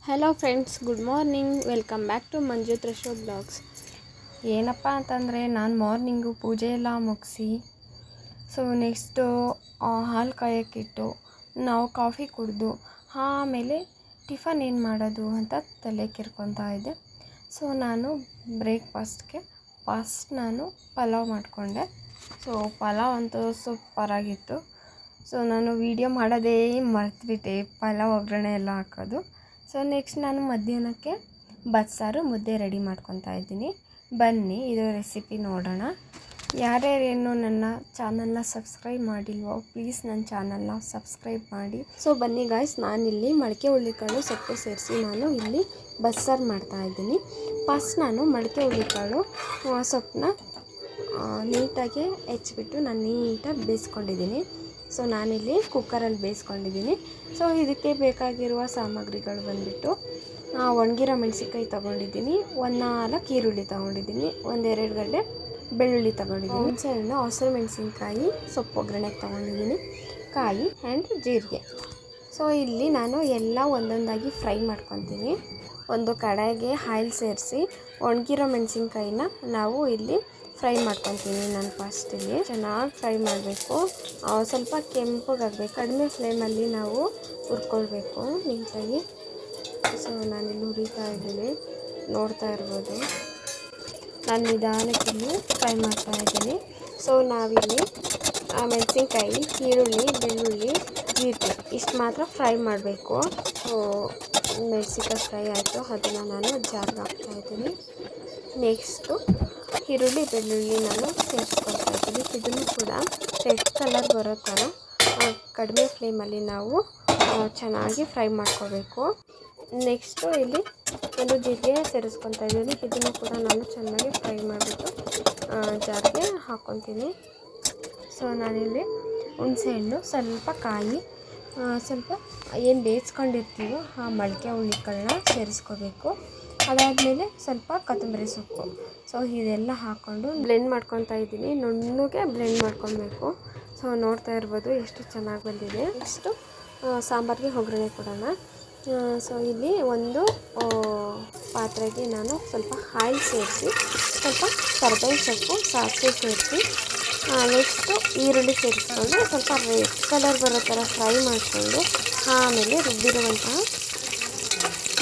Hello friends, good morning. Welcome back to Manju ತ್ರಿಶೋ blogs. ಏನಪ್ಪ ಅಂತಂದರೆ ನಾನು ಮಾರ್ನಿಂಗು ಪೂಜೆ ಎಲ್ಲ ಮುಗಿಸಿ ನೆಕ್ಸ್ಟು ಹಾಲು ಕಾಯೋಕ್ಕಿಟ್ಟು ನಾವು ಕಾಫಿ ಕುಡಿದು ಆಮೇಲೆ ಟಿಫನ್ ಏನು ಮಾಡೋದು ಅಂತ ತಲೆ ಕೆರ್ಕೊತಾ ಇದ್ದೆ. ನಾನು ಬ್ರೇಕ್ಫಾಸ್ಟ್ಗೆ ನಾನು ಪಲಾವ್ ಮಾಡಿಕೊಂಡೆ. ಪಲಾವ್ ಅಂತೂ ಸೂಪರಾಗಿತ್ತು. ನಾನು ವೀಡಿಯೋ ಮಾಡೋದೇ ಮರೆತುಬಿಟ್ಟೆ, ಪಲಾವ್ ಒಗ್ಗರಣೆ ಎಲ್ಲ ಹಾಕೋದು. ನೆಕ್ಸ್ಟ್ ನಾನು ಮಧ್ಯಾಹ್ನಕ್ಕೆ ಬಸ್ಸಾರು ಮುದ್ದೆ ರೆಡಿ ಮಾಡ್ಕೊತಾ ಇದ್ದೀನಿ. ಬನ್ನಿ ಇದರ ರೆಸಿಪಿ ನೋಡೋಣ. ಯಾರ್ಯಾರೇನು ನನ್ನ ಚಾನಲ್ನ ಸಬ್ಸ್ಕ್ರೈಬ್ ಮಾಡಿಲ್ವೋ ಪ್ಲೀಸ್ ನನ್ನ ಚಾನಲ್ನ ಸಬ್ಸ್ಕ್ರೈಬ್ ಮಾಡಿ. ಬನ್ನಿ ಗಾಯ್ಸ್, ನಾನಿಲ್ಲಿ ಮೊಳಕೆ ಹುರುಳಿಕಾಳು ಸೊಪ್ಪು ಸೇರಿಸಿ ನಾನು ಇಲ್ಲಿ ಬಸ್ಸಾರು ಮಾಡ್ತಾಯಿದ್ದೀನಿ. ಫಸ್ಟ್ ನಾನು ಮೊಳಕೆ ಹುರುಳಿಕಾಳು ಸೊಪ್ಪನ್ನ ನೀಟಾಗಿ ಹೆಚ್ಚಿಬಿಟ್ಟು ನಾನು ನೀಟಾಗಿ ಬೇಯಿಸ್ಕೊಂಡಿದ್ದೀನಿ. ನಾನಿಲ್ಲಿ ಕುಕ್ಕರಲ್ಲಿ ಬೇಯಿಸ್ಕೊಂಡಿದ್ದೀನಿ. ಇದಕ್ಕೆ ಬೇಕಾಗಿರುವ ಸಾಮಗ್ರಿಗಳು ಬಂದುಬಿಟ್ಟು ಒಣಗಿರೋ ಮೆಣಸಿನ್ಕಾಯಿ ತೊಗೊಂಡಿದ್ದೀನಿ, 4 ಈರುಳ್ಳಿ ತೊಗೊಂಡಿದ್ದೀನಿ, 2 ಗಡ್ಡೆ ಬೆಳ್ಳುಳ್ಳಿ ತೊಗೊಂಡಿದ್ದೀನಿ, ಹುಣಸೆಹಣ್ಣು, ಹಸಿರು ಮೆಣಸಿನ್ಕಾಯಿ ಸೊಪ್ಪು ಒಗ್ಗರಣೆಗೆ ತೊಗೊಂಡಿದ್ದೀನಿ, ಕಾಯಿ ಆ್ಯಂಡ್ ಜೀರಿಗೆ. ಇಲ್ಲಿ ನಾನು ಎಲ್ಲ ಒಂದೊಂದಾಗಿ ಫ್ರೈ ಮಾಡ್ಕೊತೀನಿ. ಒಂದು ಕಡಾಯಿಗೆ ಆಯಿಲ್ ಸೇರಿಸಿ ಒಣಗಿರೋ ಮೆಣಸಿನ್ಕಾಯಿನ ನಾವು ಇಲ್ಲಿ ಫ್ರೈ ಮಾಡ್ಕೊತೀನಿ. ನಾನು ಫಸ್ಟಿಗೆ ಚೆನ್ನಾಗಿ ಫ್ರೈ ಮಾಡಬೇಕು, ಸ್ವಲ್ಪ ಕೆಂಪಗಾಗಬೇಕು, ಕಡಿಮೆ ಫ್ಲೇಮಲ್ಲಿ ನಾವು ಹುರ್ಕೊಳ್ಬೇಕು ನೀಟಾಗಿ. ನಾನಿಲ್ಲಿ ಹುರಿತಾ ಇದ್ದೀನಿ, ನೋಡ್ತಾ ಇರ್ಬೋದು. ನಾನು ನಿಧಾನಕ್ಕೆ ಫ್ರೈ ಮಾಡ್ತಾ ಇದ್ದೀನಿ. ನಾವಿಲ್ಲಿ ಮೆಣಸಿನ್ಕಾಯಿ, ಈರುಳ್ಳಿ, ಬೆಳ್ಳುಳ್ಳಿ, ಜೀರಿಗೆ ಇಷ್ಟು ಮಾತ್ರ ಫ್ರೈ ಮಾಡಬೇಕು. ಮೆಣಸಿನ್ಕಾಯಿ ಫ್ರೈ ಆಯಿತು, ಅದನ್ನು ನಾನು ಜಾರ್ಗೆ ಹಾಕ್ತಾಯಿದ್ದೀನಿ. ನೆಕ್ಸ್ಟು ಈರುಳ್ಳಿ, ಬೆಳ್ಳುಳ್ಳಿ ನಾನು ಸೇರಿಸ್ಕೊಳ್ತಾ ಇದ್ದೀನಿ. ಇದನ್ನು ಕೂಡ ರೆಡ್ ಕಲರ್ ಬರೋ ಥರ ಕಡಿಮೆ ಫ್ಲೇಮಲ್ಲಿ ನಾವು ಚೆನ್ನಾಗಿ ಫ್ರೈ ಮಾಡ್ಕೋಬೇಕು. ನೆಕ್ಸ್ಟು ಇಲ್ಲಿ ಒಂದು ಜೀರಿಗೆ ಸೇರಿಸ್ಕೊತಾ ಇದ್ದೀನಿ. ಇದನ್ನು ಕೂಡ ನಾನು ಚೆನ್ನಾಗಿ ಫ್ರೈ ಮಾಡಿಬಿಟ್ಟು ಜಾರಿಗೆ ಹಾಕ್ಕೊತೀನಿ. ನಾನಿಲ್ಲಿ ಹುಣಸೆಹಣ್ಣು, ಸ್ವಲ್ಪ ಕಾಯಿ, ಸ್ವಲ್ಪ ಏನು ಬೇಯಿಸ್ಕೊಂಡಿರ್ತೀವೋ ಆ ಮೊಳಕೆ ಹುರುಳಿಕಾಳನ್ನ ಸೇರಿಸ್ಕೋಬೇಕು. ಅದಾದಮೇಲೆ ಸ್ವಲ್ಪ ಕೊತ್ತಂಬರಿ ಸೊಪ್ಪು. ಇದೆಲ್ಲ ಹಾಕ್ಕೊಂಡು ಬ್ಲೆಂಡ್ ಮಾಡ್ಕೊತಾ ಇದ್ದೀನಿ. ನುಣ್ಣಗೆ ಬ್ಲೆಂಡ್ ಮಾಡ್ಕೊಬೇಕು. ನೋಡ್ತಾ ಇರ್ಬೋದು ಎಷ್ಟು ಚೆನ್ನಾಗಿ ಬಂದಿದೆ. ನೆಕ್ಸ್ಟು ಸಾಂಬಾರಿಗೆ ಒಗ್ಗರಣೆ ಕೊಡೋಣ. ಇಲ್ಲಿ ಒಂದು ಪಾತ್ರೆಗೆ ನಾನು ಸ್ವಲ್ಪ ಆಯಿಲ್ ಸೇರಿಸಿ, ಸ್ವಲ್ಪ ಕರಿಬೇವಿನ ಸೊಪ್ಪು, ಸಾಸಿವೆ ಸೇರಿಸಿ, ನೆಕ್ಸ್ಟು ಈರುಳ್ಳಿ ಸೇರಿಸ್ಕೊಂಡು ಸ್ವಲ್ಪ ರೆಡ್ ಕಲರ್ ಬರೋ ಥರ ಫ್ರೈ ಮಾಡಿಕೊಂಡು ಆಮೇಲೆ ರುಬ್ಬಿರುವಂತಹ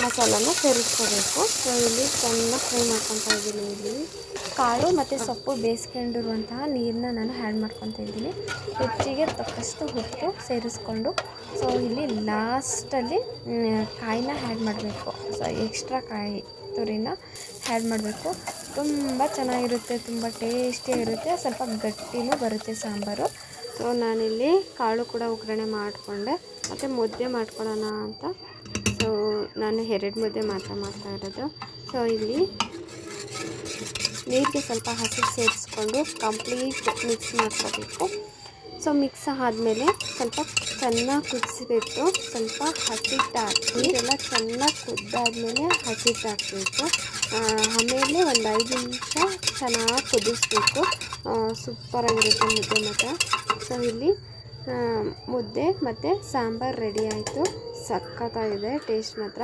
ಮಸಾಲನ ಸೇರಿಸ್ಕೋಬೇಕು. ಇಲ್ಲಿ ಚೆನ್ನಾಗಿ ಫ್ರೈ ಮಾಡ್ಕೊತಾ ಇದ್ದೀನಿ. ಇಲ್ಲಿ ಕಾಳು ಮತ್ತು ಸೊಪ್ಪು ಬೇಯಿಸ್ಕೊಂಡಿರುವಂತಹ ನೀರನ್ನ ನಾನು ಆ್ಯಡ್ ಮಾಡ್ಕೊತಾ ಇದ್ದೀನಿ. ರುಚಿಗೆ ತಕ್ಕಷ್ಟು ಉಪ್ಪು ಸೇರಿಸ್ಕೊಂಡು ಇಲ್ಲಿ ಲಾಸ್ಟಲ್ಲಿ ಕಾಯಿನ ಆ್ಯಡ್ ಮಾಡಬೇಕು. ಎಕ್ಸ್ಟ್ರಾ ಕಾಯಿ ತುರಿನ ಆ್ಯಡ್ ಮಾಡಬೇಕು. ತುಂಬ ಚೆನ್ನಾಗಿರುತ್ತೆ, ತುಂಬ ಟೇಸ್ಟಿಯಾಗಿರುತ್ತೆ, ಸ್ವಲ್ಪ ಗಟ್ಟಿನೂ ಬರುತ್ತೆ ಸಾಂಬಾರು. ನಾನಿಲ್ಲಿ ಕಾಳು ಕೂಡ ಒಗ್ಗರಣೆ ಮಾಡಿಕೊಂಡೆ ಮತ್ತು ಮುದ್ದೆ ಮಾಡ್ಕೊಳ್ಳೋಣ ಅಂತ ನಾನು 2 ಮುದ್ದೆ ಮಾತ್ರ ಮಾಡ್ತಾ ಇರೋದು. ಇಲ್ಲಿ ನೀರಿಗೆ ಸ್ವಲ್ಪ ಹಸಿರು ಸೇರಿಸ್ಕೊಂಡು ಕಂಪ್ಲೀಟ್ ಮಿಕ್ಸ್ ಮಾಡ್ಕೋಬೇಕು. ಮಿಕ್ಸ್ ಆದಮೇಲೆ ಸ್ವಲ್ಪ ಚೆನ್ನಾಗಿ ಕುದಿಸ್ಬೇಕು. ಸ್ವಲ್ಪ ಹಸಿಟ್ಟು ಹಾಕಿ ನೀರೆಲ್ಲ ಚೆನ್ನಾಗಿ ಕುದ್ದಾದ್ಮೇಲೆ ಹಸಿಟ್ಟು ಹಾಕಬೇಕು. ಆಮೇಲೆ ಒಂದು 5 ನಿಮಿಷ ಚೆನ್ನಾಗಿ ಕುದಿಸ್ಬೇಕು. ಸೂಪರಾಗಿರುತ್ತೆ ಮುದ್ದೆ ಮಾತ್ರ. ಇಲ್ಲಿ ಮುದ್ದೆ ಮತ್ತು ಸಾಂಬಾರು ರೆಡಿ ಆಯಿತು. ಸಖತ್ತಾಗಿದೆ ಟೇಸ್ಟ್ ಮಾತ್ರ.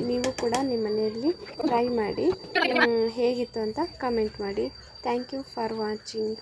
ನೀವು ಕೂಡ ನಿಮ್ಮ ಮನೆಯಲ್ಲಿ ಟ್ರೈ ಮಾಡಿ, ಹೇಗಿತ್ತು ಅಂತ ಕಮೆಂಟ್ ಮಾಡಿ. Thank you for watching.